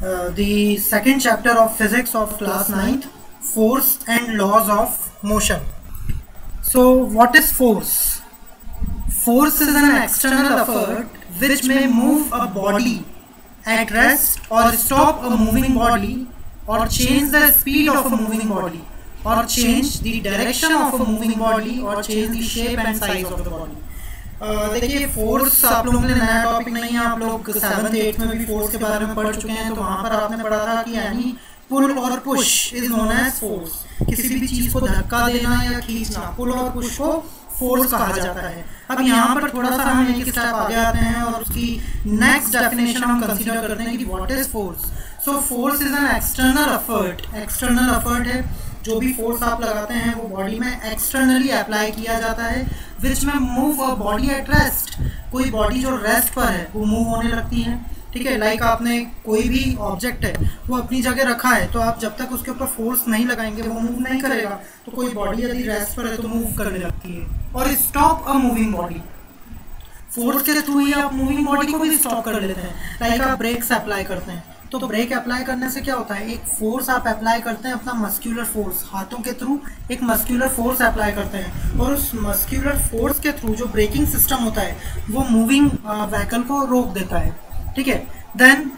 the second chapter of physics of class 9th, force and laws of motion. So what is force? Force is an external effort which may move a body at rest or stop a moving body or change the speed of a moving body or change the direction of a moving body or change the shape and size of the body. देखिए force आप लोगों के लिए नया topic नहीं है, आप लोग 7th 8th में भी फोर्स के बारे में पढ़ चुके हैं। तो वहाँ पर आपने पढ़ा था कि यानी पुल और push is known as force. किसी भी चीज़ को धक्का देना या खींचना, पुल और पुश को फोर्स कहा जाता है। अब यहाँ पर थोड़ा सा हम एक स्टेप आगे आते हैं और उसकी नेक्स्ट डेफिनेशन हम कंसीडर करते हैं कि what is force. So force is an external effort. External effort है, जो भी फोर्स आप लगाते हैं वो बॉडी में एक्सटर्नली अप्लाई किया जाता है, विच में move a body at rest. कोई बॉडी जो रेस्ट पर है वो मूव होने लगती है, ठीक है। लाइक आपने कोई भी ऑब्जेक्ट है वो अपनी जगह रखा है, तो आप जब तक उसके ऊपर फोर्स नहीं लगाएंगे वो मूव नहीं करेगा। तो कोई बॉडी यदि रेस्ट पर है तो मूव करने लगती है। और stop a moving body, force के थ्रू ही आप मूविंग बॉडी को भी स्टॉप कर लेते हैं। लाइक आप ब्रेक्स अप्लाई करते हैं, तो ब्रेक अप्लाई करने से क्या होता है, एक फोर्स आप अप्लाई करते हैं, अपना मस्क्यूलर फोर्स, हाथों के थ्रू एक मस्क्यूलर फोर्स अप्लाई करते हैं और उस मस्क्यूलर फोर्स के थ्रू जो ब्रेकिंग सिस्टम होता है वो मूविंग व्हीकल को रोक देता है, ठीक है। Then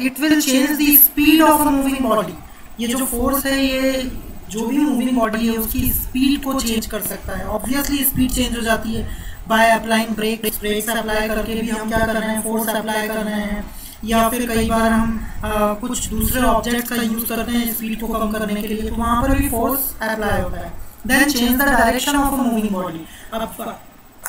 it will change the speed of a moving body. ये जो फोर्स है ये जो भी मूविंग बॉडी है उसकी स्पीड को चेंज कर सकता है। ऑब्वियसली स्पीड चेंज हो जाती है बाय अप्लाइंग ब्रेक्स अप्लाई करके भी हम क्या कर रहे हैं, फोर्स अप्लाई कर रहे हैं। या फिर कई बार हम कुछ दूसरे ऑब्जेक्ट्स का यूज करते हैं स्पीड को कम करने के लिए, तो वहाँ पर भी फोर्स अप्लाई होता है। Then change the direction of a moving body. अब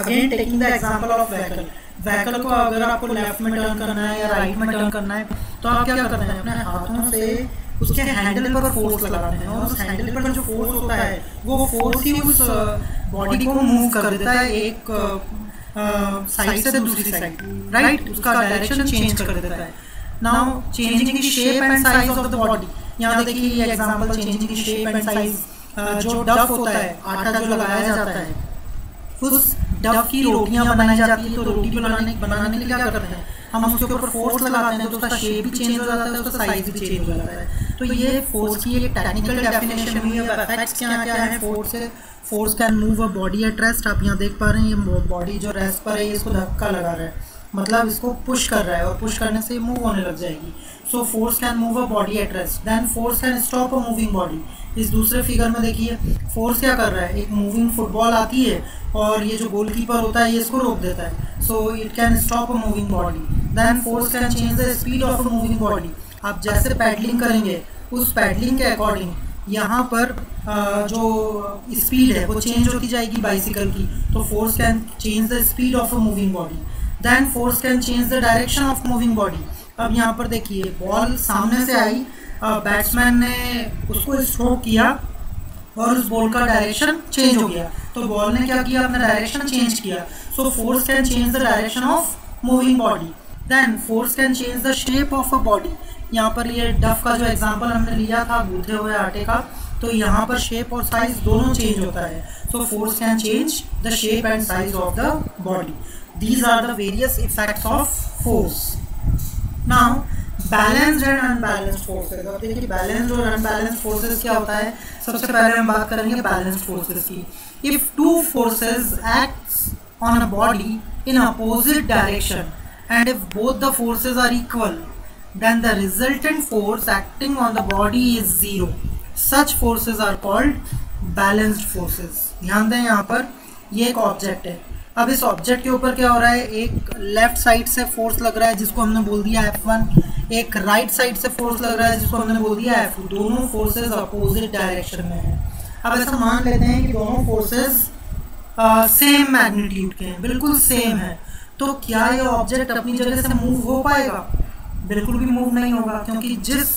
again taking the example of vehicle, vehicle को अगर आपको लेफ्ट में टर्न करना है या राइट में टर्न करना है तो आप क्या करते हैं, अपने हाथों से उसके हैंडल पर फोर्स लगाते हैं और उस हैंडल पर जो फोर्स होता है वो फोर्स ही उस बॉडी को मूव कर देता है एक साइड से दूसरी साइड, राइट। उसका डायरेक्शन चेंज कर देता है। Now changing the shape and size of the body. यहाँ देखिए ये example, changing the shape and size. जो डफ होता है, आटा जो लगाया जाता है, उस डफ की रोटियां बनाई जाती है। तो रोटी बनाने के लिए क्या करते हैं, हम उसके ऊपर फोर्स लगाते हैं तो उसका शेप भी चेंज हो जाता है, उसका साइज भी चेंज हो जाता है। तो ये फोर्स की एक टेक्निकल डेफिनेशन हुई है। इफेक्ट्स क्या क्या है फोर्स से। Force can move a body at rest. आप यहाँ देख पा रहे हैं ये बॉडी जो रेस्ट पर है इसको धक्का लगा रहा है, मतलब इसको पुश कर रहा है और पुश करने से मूव होने लग जाएगी। So force can move a body at rest. Then force can stop a moving body. इस दूसरे फिगर में देखिए फोर्स क्या कर रहा है, एक मूविंग फुटबॉल आती है और ये जो गोलकीपर होता है ये इसको रोक देता है। So it can stop a moving body. Then force can change the speed of a moving body. आप जैसे पैडलिंग करेंगे उस पैडलिंग के अकॉर्डिंग यहाँ पर जो स्पीड है वो चेंज होती जाएगी बाइसिकल की। तो force can change the speed of a moving body. Then force can change the direction of moving body. अब यहाँ पर देखिए बॉल सामने से आई, बैट्समैन ने उसको स्ट्रोक किया और उस बॉल का डायरेक्शन चेंज हो गया, तो बॉल ने क्या किया, अपना डायरेक्शन चेंज किया। So force can change the direction of moving body. Then force can change the shape of a body. यहाँ पर ये डफ का जो एग्जांपल हमने लिया था गूंथे हुए आटे का, तो यहाँ पर शेप और साइज दोनों चेंज होता है। So force can change the shape and size of the body. These are the various effects of force. Now balanced and unbalanced forces. अब देखिए बैलेंस्ड और अनबैलेंस्ड फोर्सेस क्या होता है। सबसे पहले हम बात करेंगे बैलेंस्ड फोर्सेस की। If two forces acts on a body in opposite direction and if both the forces are equal, then the resultant force acting on the body is zero. Such forces are called balanced forces. ध्यान दें यहाँ पर ये एक object है। अब इस object के ऊपर क्या हो रहा है, एक लेफ्ट साइड से फोर्स लग रहा है जिसको हमने बोल दिया F1, एक राइट साइड से फोर्स लग रहा है जिसको हमने बोल दिया F2। दोनों फोर्सेस अपोजिट डायरेक्शन में है। अब ऐसा मान लेते हैं कि दोनों फोर्सेस सेम मैग्नीट्यूड के हैं, बिल्कुल सेम है, तो क्या ये ऑब्जेक्ट अपनी जगह से मूव हो पाएगा? बिल्कुल भी मूव नहीं होगा, क्योंकि जिस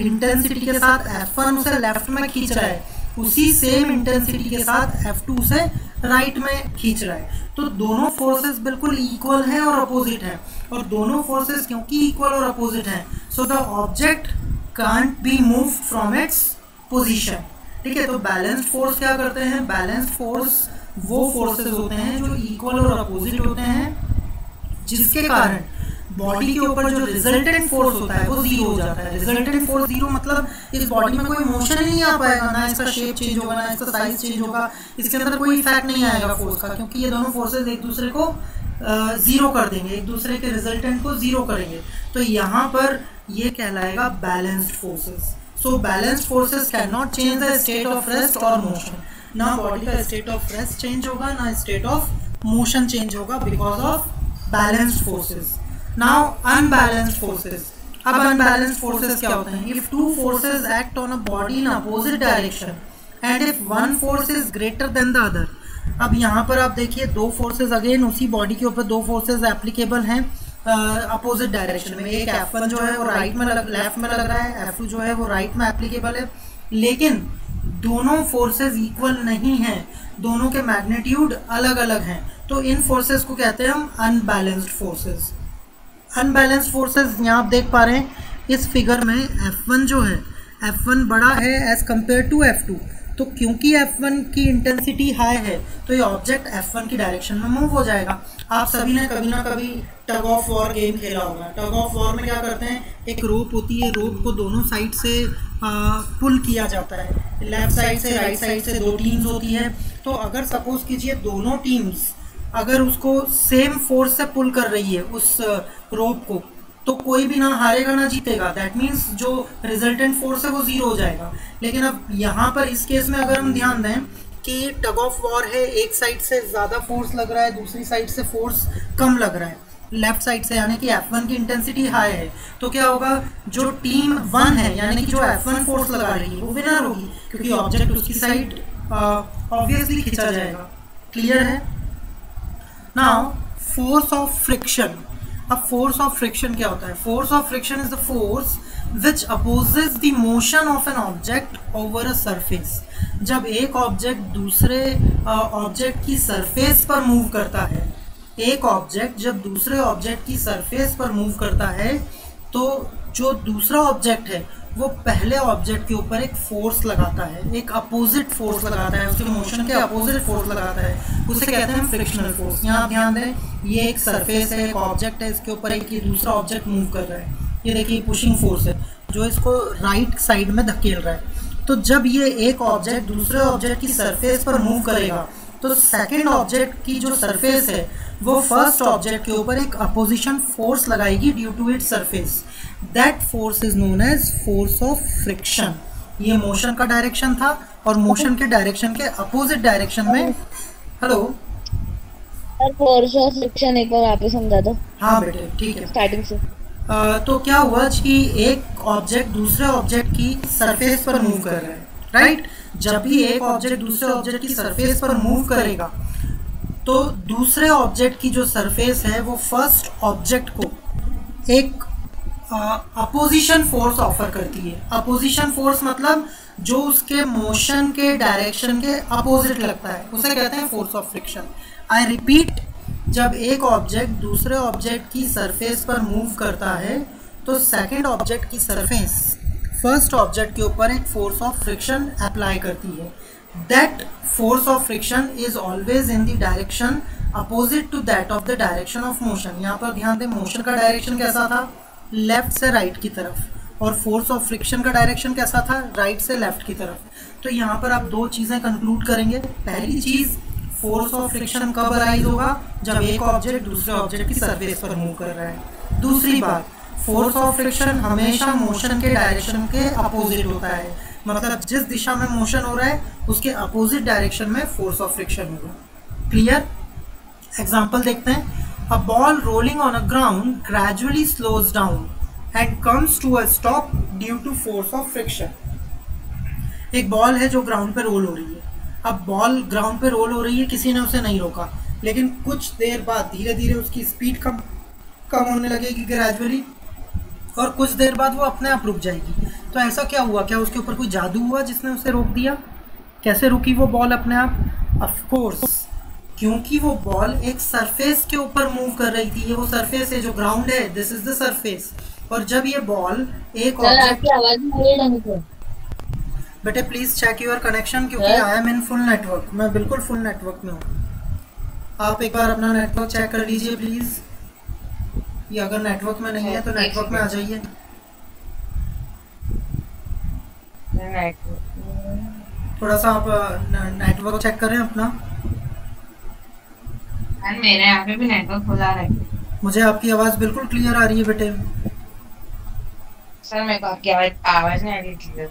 इंटेंसिटी के साथ F1 उसे लेफ्ट में खींच रहा है उसी सेम इंटेंसिटी के साथ F2 से राइट में खींच रहा है। तो दोनों फोर्सेस बिल्कुल इक्वल हैं और अपोजिट हैं, और दोनों फोर्सेस क्योंकि इक्वल और अपोजिट हैं so the object can't be move from its position, ठीक है। तो बैलेंस्ड फोर्स क्या करते हैं, बैलेंस्ड फोर्स वो फोर्सेस होते हैं जो इक्वल और अपोजिट होते हैं, जिसके कारण बॉडी के ऊपर जो रिजल्टेंट फोर्स होता है वो जीरो हो जाता है। रिजल्टेंट फोर्स जीरो मतलब इस बॉडी में कोई मोशन ही नहीं आ पाएगा, ना इसका शेप चेंज होगा, ना इसका साइज चेंज होगा, इसके अंदर कोई इफेक्ट नहीं आएगा फोर्स का, क्योंकि ये दोनों फोर्सेस एक दूसरे को जीरो कर देंगे, एक दूसरे के रिजल्टेंट को जीरो करेंगे। तो यहाँ पर ये कहलाएगा balanced forces. So balanced forces can not change the state of rest और मोशन। ना बॉडी का स्टेट ऑफ रेस्ट चेंज होगा, ना स्टेट ऑफ मोशन चेंज होगा, because of balanced forces. Now unbalanced forces. अब अनबैलेंस्ड फोर्सेस क्या होते हैं? If two forces act on a body in opposite direction and if one force is greater than the other. अब यहाँ पर आप देखिए दो फोर्सेस, अगेन उसी बॉडी के ऊपर दो फोर्सेस एप्लीकेबल हैं अपोजिट डायरेक्शन में। एक F1 जो है वो राइट में लेफ्ट में लग रहा है, F2 जो है वो राइट में एप्लीकेबल है, लेकिन दोनों फोर्सेस इक्वल नहीं हैं, दोनों के मैग्नीट्यूड अलग अलग हैं। तो इन फोर्सेस को कहते हैं हम अनबैलेंस्ड फोर्सेस। अनबैलेंस्ड फोर्सेस यहाँ आप देख पा रहे हैं इस फिगर में F1 जो है, F1 बड़ा है एज कंपेयर टू F2। तो क्योंकि F1 की इंटेंसिटी हाई है तो ये ऑब्जेक्ट F1 की डायरेक्शन में मूव हो जाएगा। आप सभी ने कभी ना कभी टग ऑफ वॉर गेम खेला होगा। टग ऑफ वॉर में क्या करते हैं, एक रोप होती है, रोप को दोनों साइड से पुल किया जाता है, लेफ्ट साइड से राइट साइड से दो टीम्स होती है। तो अगर सपोज कीजिए दोनों टीम्स अगर उसको सेम फोर्स से पुल कर रही है उस रोप को, तो कोई भी ना हारेगा ना जीतेगा। दैट मीन्स जो रिजल्टेंट फोर्स है वो जीरो हो जाएगा। लेकिन अब यहाँ पर इस केस में अगर हम ध्यान दें कि टग ऑफ वॉर है, एक साइड से ज़्यादा फोर्स लग रहा है, दूसरी साइड से फोर्स कम लग रहा है लेफ्ट साइड से, यानी कि F1 की इंटेंसिटी हाई है, तो क्या होगा, जो टीम 1 है यानी कि जो F1 फोर्स लगा रही है वो विनर होगी, क्योंकि ऑब्जेक्ट उसकी साइड ऑब्वियसली खींचा जाएगा। क्लियर है? Now force of friction. अब फोर्स ऑफ फ्रिक्शन क्या होता है? Force of friction is the force which opposes the motion of an object over a surface. जब एक ऑब्जेक्ट दूसरे ऑब्जेक्ट की सरफेस पर मूव करता है, एक ऑब्जेक्ट जब दूसरे ऑब्जेक्ट की सरफेस पर मूव करता है, तो जो दूसरा ऑब्जेक्ट है वो पहले ऑब्जेक्ट के ऊपर एक फोर्स लगाता है, एक अपोजिट फोर्स लगाता है, उसके मोशन के अपोजिट फोर्स लगाता है, उसे कहते हैं फ्रिक्शनल फोर्स। यहाँ आप ध्यान दें, ये एक सरफेस है, एक ऑब्जेक्ट है, इसके ऊपर एक ये दूसरा ऑब्जेक्ट मूव कर रहा है, ये देखिए पुशिंग फोर्स है जो इसको राइट साइड में धकेल रहा है। तो जब ये एक ऑब्जेक्ट दूसरे ऑब्जेक्ट की सरफेस पर मूव करेगा, तो सेकेंड ऑब्जेक्ट की जो सरफेस है वो फर्स्ट ऑब्जेक्ट के ऊपर एक अपोजिशन फोर्स लगाएगी due to its surface. That force is known as force of friction. ये मोशन का डायरेक्शन था और मोशन के डायरेक्शन के अपोजिट डायरेक्शन में, हेलो फोर्स ऑफ फ्रिक्शन एक बार आप ही समझा दो। हाँ बेटे ठीक है, स्टार्टिंग से। तो क्या हुआ कि एक ऑब्जेक्ट दूसरे ऑब्जेक्ट की सरफेस पर मूव कर रहा है, राइट? जब भी एक ऑब्जेक्ट दूसरे ऑब्जेक्ट की सरफेस पर मूव करेगा, तो दूसरे ऑब्जेक्ट की जो सरफेस है वो फर्स्ट ऑब्जेक्ट को एक अपोजिशन फोर्स ऑफर करती है। अपोजिशन फोर्स मतलब जो उसके मोशन के डायरेक्शन के अपोजिट लगता है, उसे कहते हैं force of friction. I repeat, जब एक ऑब्जेक्ट दूसरे ऑब्जेक्ट की सरफेस पर मूव करता है, तो सेकंड ऑब्जेक्ट की सरफेस फर्स्ट ऑब्जेक्ट के ऊपर एक फोर्स ऑफ फ्रिक्शन अप्लाई करती है। That force of friction is always in the direction opposite to that of the direction of motion. यहाँ पर ध्यान दें, मोशन का डायरेक्शन कैसा था, लेफ्ट से राइट की तरफ, और फोर्स ऑफ फ्रिक्शन का डायरेक्शन कैसा था, राइट से लेफ्ट की तरफ। तो यहाँ पर आप दो चीज़ें कंक्लूड करेंगे। पहली चीज़, फोर्स ऑफ फ्रिक्शन कब अराइज होगा, जब एक ऑब्जेक्ट दूसरे ऑब्जेक्ट की सरफेस पर मूव कर रहा है। दूसरी बात, फोर्स ऑफ फ्रिक्शन हमेशा मोशन के डायरेक्शन के अपोजिट होता है, मतलब जिस दिशा में मोशन हो रहा है उसके अपोजिट डायरेक्शन में फोर्स ऑफ फ्रिक्शन होगा। क्लियर? एग्जाम्पल देखते हैं। A ball rolling on a ground gradually slows down and comes to a stop due to force of friction. एक बॉल है जो ग्राउंड पे रोल हो रही है। अब बॉल ग्राउंड पे रोल हो रही है, किसी ने उसे नहीं रोका, लेकिन कुछ देर बाद धीरे धीरे उसकी स्पीड कम होने लगेगी ग्रेजुअली, और कुछ देर बाद वो अपने आप रुक जाएगी। तो ऐसा क्या हुआ, क्या उसके ऊपर कोई जादू हुआ जिसने उसे रोक दिया? कैसे रुकी वो बॉल अपने आप? ऑफ कोर्स, क्योंकि वो बॉल एक सरफेस के ऊपर मूव कर रही थी। ये वो सरफेस है जो ग्राउंड है, दिस इज द सरफेस। और जब ये बॉल एक ऑब्जेक्ट, बेटे प्लीज चेक योर कनेक्शन, क्योंकि I am in full network, मैं बिल्कुल फुल नेटवर्क में हूँ। आप एक बार अपना नेटवर्क चेक कर लीजिए प्लीज। ये अगर नेटवर्क में नहीं है तो नेटवर्क में आ जाइए। थोड़ा सा आप नेटवर्क चेक करें अपना। मेरे यहाँ पे भी नेटवर्क खुला है। मुझे आपकी आवाज़ बिल्कुल क्लियर आ रही है बेटे। सर मेरे को आपकी आवाज नहीं आ रही क्लियर।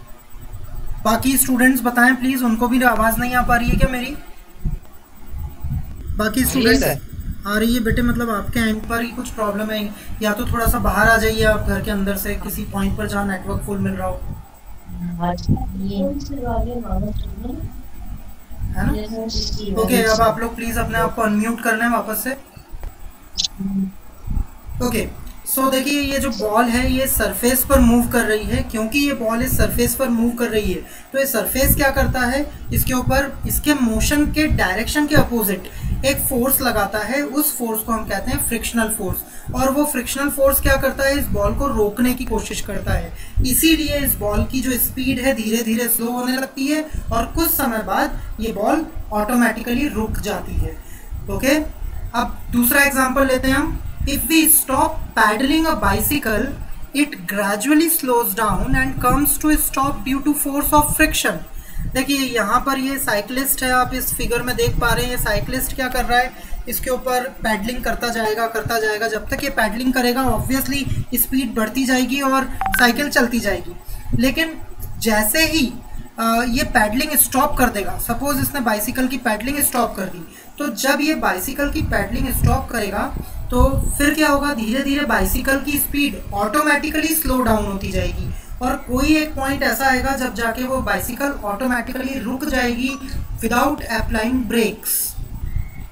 बाकी स्टूडेंट्स बताएं प्लीज, उनको भी आवाज़ नहीं आ पा रही है क्या मेरी? बाकी स्टूडेंट्स आ रही है बेटे, मतलब आपके एंड पर ही कुछ प्रॉब्लम है, या तो थोड़ा सा बाहर आ जाइए आप घर के अंदर से किसी पॉइंट पर जहाँ नेटवर्क फुल मिल रहा हो, है ना? ओके, अब आप लोग प्लीज अपने आप को अनम्यूट कर लें वापस से। ओके, सो देखिए ये जो बॉल है ये सरफेस पर मूव कर रही है। क्योंकि ये बॉल इस सरफेस पर मूव कर रही है तो ये सरफेस क्या करता है, इसके ऊपर इसके मोशन के डायरेक्शन के अपोजिट एक फोर्स लगाता है। उस फोर्स को हम कहते हैं फ्रिक्शनल फोर्स। और वो फ्रिक्शनल फोर्स क्या करता है, इस बॉल को रोकने की कोशिश करता है। इसीलिए इस बॉल की जो स्पीड है धीरे धीरे स्लो होने लगती है और कुछ समय बाद ये बॉल ऑटोमेटिकली रुक जाती है। ओके, अब दूसरा एग्जांपल लेते हैं हम। If we stop paddling a bicycle, it gradually slows down and comes to a stop due to force of friction. देखिए यहाँ पर ये साइकिलिस्ट है, आप इस फिगर में देख पा रहे हैं। ये साइकिलिस्ट क्या कर रहा है, इसके ऊपर पैडलिंग करता जाएगा। जब तक ये पैडलिंग करेगा ऑब्वियसली स्पीड बढ़ती जाएगी और साइकिल चलती जाएगी। लेकिन जैसे ही ये पैडलिंग स्टॉप कर देगा, सपोज इसने बाइसिकल की पैडलिंग स्टॉप कर दी, तो जब ये बाइसिकल की पैडलिंग स्टॉप करेगा तो फिर क्या होगा, धीरे धीरे बाइसिकल की स्पीड ऑटोमेटिकली स्लो डाउन होती जाएगी और कोई एक पॉइंट ऐसा आएगा जब जाके वो बाइसिकल ऑटोमेटिकली रुक जाएगी विदाउट अप्लाइंग ब्रेक्स।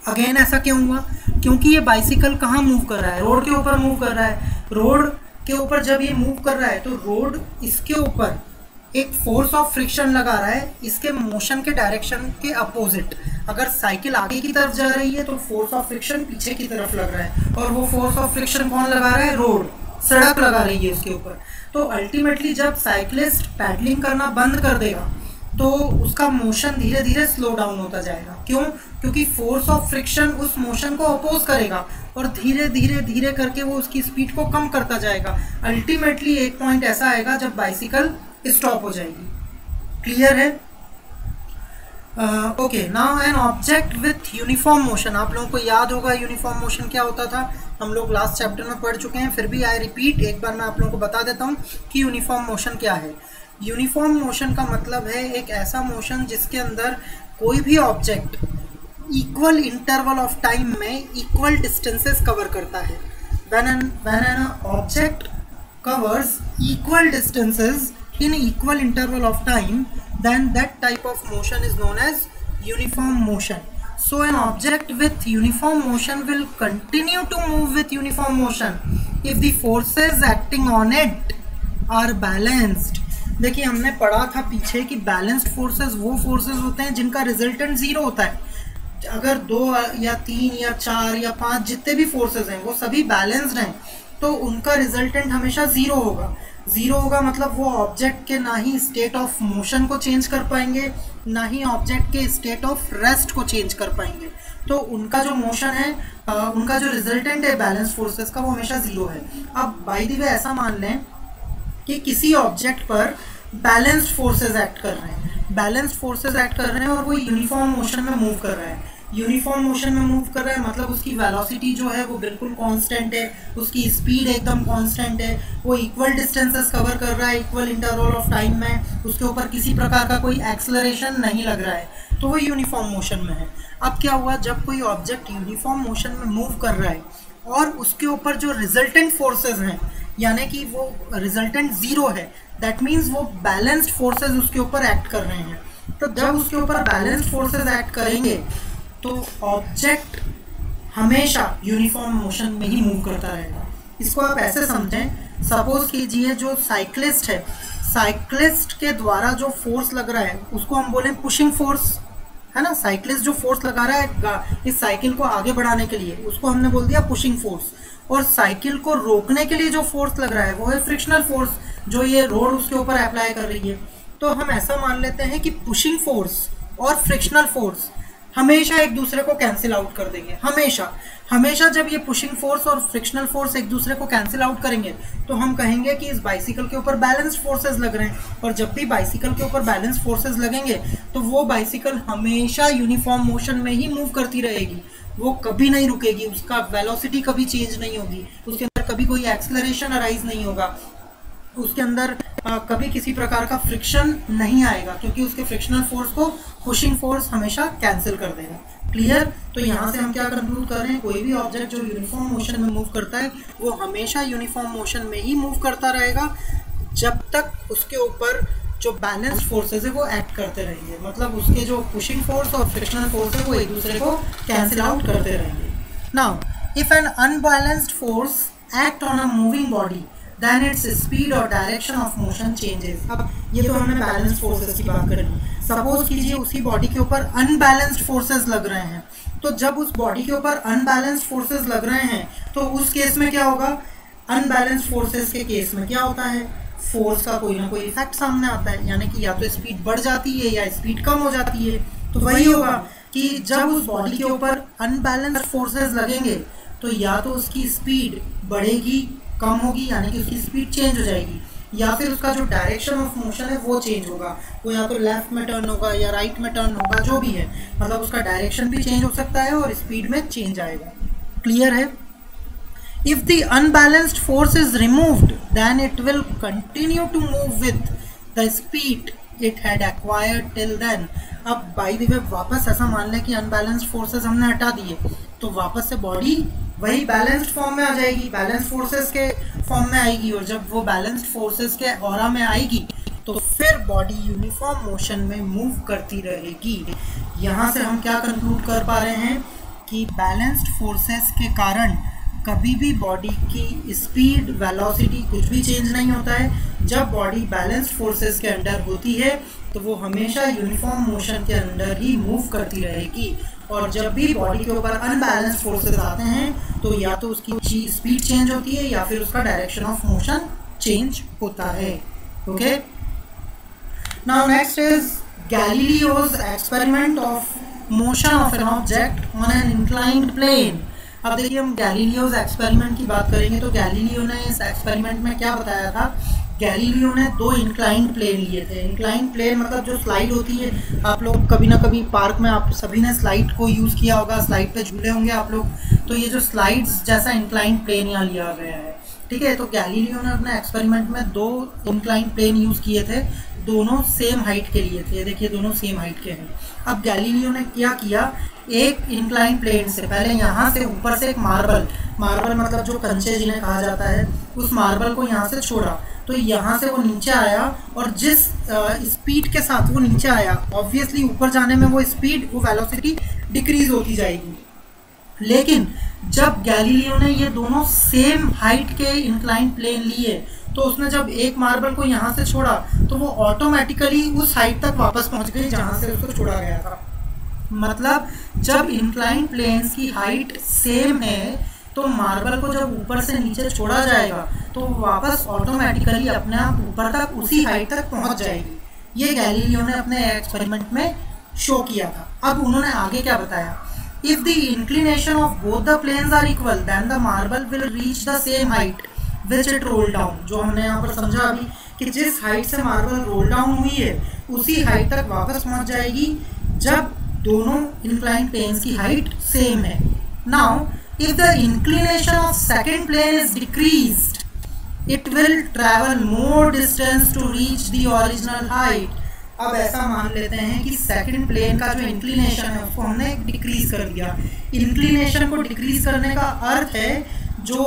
अगेन ऐसा क्यों हुआ, क्योंकि ये बाइसिकल कहाँ मूव कर रहा है, रोड के ऊपर मूव कर रहा है। रोड के ऊपर जब ये मूव कर रहा है तो रोड इसके ऊपर एक फोर्स ऑफ फ्रिक्शन लगा रहा है इसके मोशन के डायरेक्शन के अपोजिट। अगर साइकिल आगे की तरफ जा रही है तो फोर्स ऑफ फ्रिक्शन पीछे की तरफ लग रहा है, और वो फोर्स ऑफ फ्रिक्शन कौन लगा रहा है, रोड, सड़क लगा रही है इसके ऊपर। तो अल्टीमेटली जब साइकिलिस्ट पैडलिंग करना बंद कर देगा तो उसका मोशन धीरे धीरे स्लो डाउन होता जाएगा। क्यों, क्योंकि फोर्स ऑफ फ्रिक्शन उस मोशन को अपोज करेगा और धीरे धीरे धीरे करके वो उसकी स्पीड को कम करता जाएगा। अल्टीमेटली एक पॉइंट ऐसा आएगा जब बाइसिकल स्टॉप हो जाएगी। क्लियर है? Okay, now an object with uniform motion. आप लोगों को याद होगा यूनिफॉर्म मोशन क्या होता था, हम लोग लास्ट चैप्टर में पढ़ चुके हैं, फिर भी आई रिपीट, एक बार मैं आप लोगों को बता देता हूँ कि यूनिफॉर्म मोशन क्या है। यूनिफॉर्म मोशन का मतलब है एक ऐसा मोशन जिसके अंदर कोई भी object equal interval of time में इक्वल डिस्टेंसेस कवर करता है। when an object covers equal distances in equal interval of time, then that type of motion is known as uniform motion. So an object with uniform motion will continue to move with uniform motion if the forces acting on it are balanced. देखिए हमने पढ़ा था पीछे कि balanced forces वो forces होते हैं जिनका रिजल्टेंट जीरो होता है। अगर 2 या 3 या 4 या 5 जितने भी फोर्सेस हैं वो सभी बैलेंस्ड हैं तो उनका रिजल्टेंट हमेशा जीरो होगा। जीरो होगा मतलब वो ऑब्जेक्ट के ना ही स्टेट ऑफ मोशन को चेंज कर पाएंगे ना ही ऑब्जेक्ट के स्टेट ऑफ रेस्ट को चेंज कर पाएंगे। तो उनका जो मोशन है उनका जो रिजल्टेंट है बैलेंस फोर्सेस का वो हमेशा जीरो है। अब बाय द वे ऐसा मान लें कि किसी ऑब्जेक्ट पर बैलेंस्ड फोर्सेस एक्ट कर रहे हैं, बैलेंस्ड फोर्सेस एक्ट कर रहे हैं और वो यूनिफॉर्म मोशन में मूव कर रहा है। यूनिफॉर्म मोशन में मूव कर रहा है मतलब उसकी वेलोसिटी जो है वो बिल्कुल कांस्टेंट है, उसकी स्पीड एकदम कांस्टेंट है, वो इक्वल डिस्टेंसेस कवर कर रहा है इक्वल इंटरवल ऑफ टाइम में, उसके ऊपर किसी प्रकार का कोई एक्सेलरेशन नहीं लग रहा है, तो वो यूनिफॉर्म मोशन में है। अब क्या हुआ, जब कोई ऑब्जेक्ट यूनिफॉर्म मोशन में मूव कर रहा है और उसके ऊपर जो रिजल्टेंट फोर्सेज हैं यानी कि वो रिजल्टेंट जीरो है, दैट मीन्स वो बैलेंस्ड फोर्सेज उसके ऊपर एक्ट कर रहे हैं। तो जब उसके ऊपर बैलेंस्ड फोर्सेज एक्ट करेंगे तो ऑब्जेक्ट हमेशा यूनिफॉर्म मोशन में ही मूव करता रहेगा। इसको आप ऐसे समझें, सपोज कीजिए जो साइक्लिस्ट है, साइक्लिस्ट के द्वारा जो फोर्स लग रहा है उसको हम बोलें पुशिंग फोर्स, है ना। साइक्लिस्ट जो फोर्स लगा रहा है इस साइकिल को आगे बढ़ाने के लिए उसको हमने बोल दिया पुशिंग फोर्स, और साइकिल को रोकने के लिए जो फोर्स लग रहा है वो है फ्रिक्शनल फोर्स जो ये रोड उसके ऊपर अप्लाई कर रही है। तो हम ऐसा मान लेते हैं कि पुशिंग फोर्स और फ्रिक्शनल फोर्स हमेशा एक दूसरे को कैंसिल आउट कर देंगे, हमेशा हमेशा। जब ये पुशिंग फोर्स और फ्रिक्शनल फोर्स एक दूसरे को कैंसिल आउट करेंगे तो हम कहेंगे कि इस बाइसिकल के ऊपर बैलेंस फोर्सेस लग रहे हैं। और जब भी बाइसिकल के ऊपर बैलेंस फोर्सेस लगेंगे तो वो बाइसिकल हमेशा यूनिफॉर्म मोशन में ही मूव करती रहेगी, वो कभी नहीं रुकेगी, उसका वेलोसिटी कभी चेंज नहीं होगी, उसके अंदर कभी कोई एक्सेलरेशन अराइज नहीं होगा, उसके अंदर कभी किसी प्रकार का फ्रिक्शन नहीं आएगा, क्योंकि उसके फ्रिक्शनल फोर्स को पुशिंग फोर्स हमेशा कैंसिल कर देगा। क्लियर? तो यहाँ से हम क्या कंक्लूड कर रहे हैं, कोई भी ऑब्जेक्ट जो यूनिफॉर्म मोशन में मूव करता है वो हमेशा यूनिफॉर्म मोशन में ही मूव करता रहेगा जब तक उसके ऊपर जो बैलेंस फोर्सेस है वो एक्ट करते रहेंगे। मतलब उसके जो पुशिंग फोर्स और फ्रिक्शनल फोर्स है वो एक दूसरे को कैंसिल आउट करते रहेंगे। Now if N unbalanced force act on a moving body then its speed or direction of motion changes। अब ये तो हमने बैलेंस्ड फोर्सेस की बात करी। सपोज कीजिए उसी बॉडी के ऊपर अनबैलेंस्ड फोर्सेस लग रहे हैं, तो जब उस बॉडी के ऊपर अनबैलेंस्ड फोर्सेस लग रहे हैं तो उस केस में क्या होगा, अनबैलेंस्ड फोर्सेस के केस में क्या होता है, फोर्स का कोई ना कोई इफेक्ट सामने आता है, यानी कि या तो स्पीड बढ़ जाती है या स्पीड कम हो जाती है। तो वही होगा कि जब उस बॉडी के ऊपर अनबैलेंस्ड फोर्सेस लगेंगे तो या तो उसकी स्पीड बढ़ेगी, कम होगी, यानी कि उसकी स्पीड चेंज हो जाएगी, या फिर उसका जो डायरेक्शन ऑफ मोशन है वो चेंज होगा, वो या तो लेफ्ट में टर्न होगा या राइट में टर्न होगा, जो भी है, मतलब उसका डायरेक्शन भी चेंज हो सकता है और स्पीड में चेंज आएगा। क्लियर है? If the unbalanced force is removed then it will continue to move with the speed it had acquired till then. अब बाय द वे वापस ऐसा मान लें कि अनबैलेंस्ड फोर्सेस हमने हटा दिए तो वापस से बॉडी वही बैलेंस्ड फॉर्म में आ जाएगी, बैलेंस्ड फोर्सेस के फॉर्म में आएगी, और जब वो बैलेंस्ड फोर्सेस के ऑरा में आएगी तो फिर बॉडी यूनिफॉर्म मोशन में मूव करती रहेगी। यहाँ से हम क्या कंक्लूड कर पा रहे हैं कि बैलेंस्ड फोर्सेस के कारण कभी भी बॉडी की स्पीड, वेलोसिटी कुछ भी चेंज नहीं होता है। जब बॉडी बैलेंस्ड फोर्सेस के अंडर होती है तो वो हमेशा यूनिफॉर्म मोशन के अंदर ही मूव करती रहेगी, और जब भी बॉडी के ऊपर अनबैलेंस्ड फोर्सेस आते हैं तो या तो उसकी स्पीड चेंज होती है या फिर उसका डायरेक्शन ऑफ मोशन चेंज होता है। Okay, now next is Galileo's experiment of motion of an object on an inclined plane. अब देखिए हम गैलीलियोज एक्सपेरिमेंट की बात करेंगे तो गैलीलियो ने इस एक्सपेरिमेंट में क्या बताया था, गैलीलियो ने दो इंक्लाइंड प्लेन लिए थे। इंक्लाइंड प्लेन मतलब जो स्लाइड होती है, आप लोग कभी ना कभी पार्क में आप सभी ने स्लाइड को यूज़ किया होगा, स्लाइड पे झूले होंगे आप लोग, तो ये जो स्लाइड्स जैसा इंक्लाइंड प्लेन यहाँ लिया गया है, ठीक है। तो गैलीलियो ने अपने एक्सपेरिमेंट में दो इंक्लाइंड प्लेन यूज़ किए थे, दोनों सेम हाइट के लिए थे। देखिए दोनों सेम हाइट के हैं। अब गैलीलियो ने क्या किया, एक इंक्लाइन प्लेन से पहले यहाँ से ऊपर से एक मार्बल मतलब जो कंचे जिन्हें कहा जाता है, उस मार्बल को यहाँ से छोड़ा, तो यहाँ से वो नीचे आया, और जिस स्पीड के साथ वो नीचे आया, ऑब्वियसली ऊपर जाने में वो स्पीड, वो वेलोसिटी डिक्रीज होती जाएगी। लेकिन जब गैलीलियो ने ये दोनों सेम हाइट के इंक्लाइन प्लेन लिए तो उसने जब एक मार्बल को यहाँ से छोड़ा तो वो ऑटोमेटिकली उस हाइट तक वापस पहुँच गई जहाँ से उसको छोड़ा गया था। मतलब जब इंक्लाइन प्लेन्स की हाइट सेम है तो मार्बल को जब ऊपर से नीचे छोड़ा जाएगा तो वापस ऑटोमेटिकली अपने आप ऊपर तक उसी हाइट तक पहुँच जाएगी। ये गैलीलियो ने अपने एक्सपेरिमेंट में शो किया था। अब उन्होंने आगे क्या बताया, If the inclination of both the planes are equal, then the marble will reach the same height which it rolled down। जो हमने यहाँ पर समझा अभी कि जिस हाइट से मार्बल रोल डाउन हुई है उसी हाइट तक वापस पहुँच जाएगी जब दोनों inclined planes की हाइट सेम है। Now, if the inclination of second plane is decreased, it will travel more distance to reach the original height। अब ऐसा मान लेते हैं कि सेकंड प्लेन का जो इंक्लिनेशन है उसको हमने डिक्रीज कर दिया। इंक्लिनेशन को डिक्रीज करने का अर्थ है जो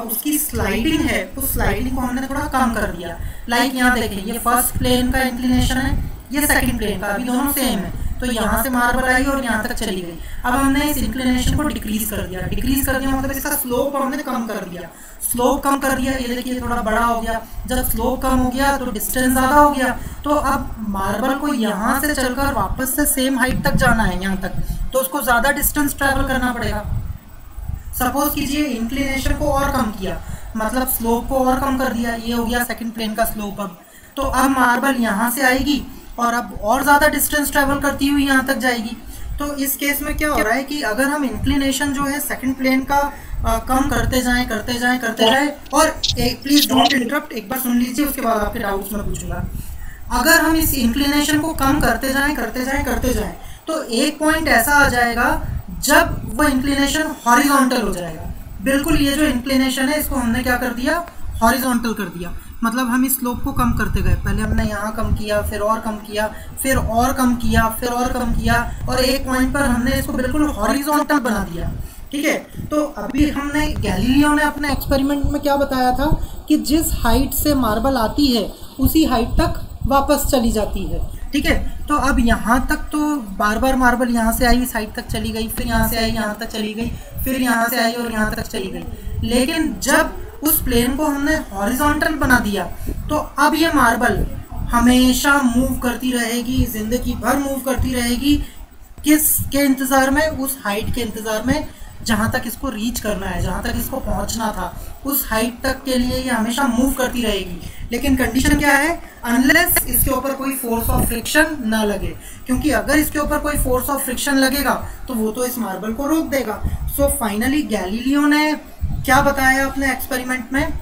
उसकी स्लाइडिंग है उस स्लाइडिंग को हमने थोड़ा कम कर दिया। लाइक यहाँ देखें, ये फर्स्ट प्लेन का इंक्लिनेशन है, ये सेकंड प्लेन का, अभी दोनों सेम है, तो यहाँ से मार्बल आई और यहाँ तक चली गई। अब हमने इस इंक्लिनेशन को डिक्रीज कर दिया। डिक्रीज कर दिया मतलब इसका स्लोप हमने कम कर दिया। स्लोप कम कर दिया, ये देखिए थोड़ा बड़ा हो गया। जब स्लोप कम हो गया तो डिस्टेंस ज़्यादा हो गया, तो अब मार्बल को यहाँ से चलकर वापस से सेम हाइट तक जाना है यहाँ तक, तो उसको ज़्यादा डिस्टेंस ट्रैवल करना पड़ेगा। सपोज कीजिए इंक्लिनेशन को और कम किया, मतलब स्लोप को और कम कर दिया, ये हो गया सेकंड प्लेन का स्लोप। अब तो अब मार्बल यहाँ से आएगी और अब और ज़्यादा डिस्टेंस ट्रैवल करती हुई यहाँ तक जाएगी। तो इस केस में क्या हो रहा है कि अगर हम इंक्लिनेशन जो है सेकंड प्लेन का कम करते जाएं और प्लीज डोंट इंटरप्ट, एक बार सुन लीजिए, उसके बाद आपके डाउट्स में पूछूंगा। अगर हम इस इंक्लिनेशन को कम करते जाएं तो एक पॉइंट ऐसा आ जाएगा जब वो इंक्लिनेशन हॉरिजॉन्टल हो जाएगा। बिल्कुल ये जो इंक्लिनेशन है इसको हमने क्या कर दिया, हॉरिजॉन्टल कर दिया। मतलब हम इस स्लोप को कम करते गए, पहले हमने यहाँ कम किया, फिर और कम किया, फिर और कम किया, फिर और कम किया, और एक पॉइंट पर हमने इसको बिल्कुल हॉरिजॉन्टल बना दिया। ठीक है, तो अभी हमने गैलीलियो ने अपने एक्सपेरिमेंट में क्या बताया था कि जिस हाइट से मार्बल आती है उसी हाइट तक वापस चली जाती है। ठीक है, तो अब यहाँ तक तो बार बार मार्बल यहाँ से आई इस हाइट तक चली गई, फिर यहाँ से आई यहाँ तक चली गई, फिर यहाँ से आई और यहाँ तक चली गई। लेकिन जब उस प्लेन को हमने हॉरिजॉन्टल बना दिया तो अब ये मार्बल हमेशा मूव करती रहेगी, जिंदगी भर मूव करती रहेगी। किस के इंतज़ार में? उस हाइट के इंतज़ार में जहाँ तक इसको रीच करना है, जहाँ तक इसको पहुँचना था, उस हाइट तक के लिए ये हमेशा मूव करती रहेगी। लेकिन कंडीशन क्या है? अनलेस इसके ऊपर कोई फोर्स ऑफ फ्रिक्शन ना लगे, क्योंकि अगर इसके ऊपर कोई फोर्स ऑफ फ्रिक्शन लगेगा तो वो तो इस मार्बल को रोक देगा। सो फाइनली गैलीलियो ने क्या बताया अपने एक्सपेरिमेंट में?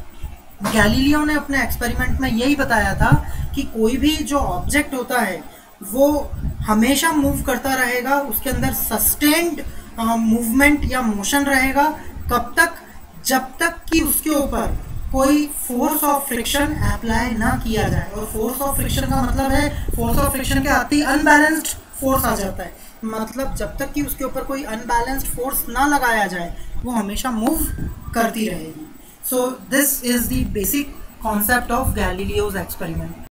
गैलीलियो ने अपने एक्सपेरिमेंट में यही बताया था कि कोई भी जो ऑब्जेक्ट होता है वो हमेशा मूव करता रहेगा, उसके अंदर सस्टेन्ड मूवमेंट या मोशन रहेगा। कब तक? जब तक कि उसके ऊपर कोई फोर्स ऑफ फ्रिक्शन अप्लाई ना किया जाए। और फोर्स ऑफ फ्रिक्शन का मतलब है, फोर्स ऑफ फ्रिक्शन के आते ही अनबैलेंस्ड फोर्स आ जाता है। मतलब जब तक कि उसके ऊपर कोई अनबैलेंस्ड फोर्स ना लगाया जाए वो हमेशा मूव करती रहेगी। So this is the basic concept of Galileo's experiment.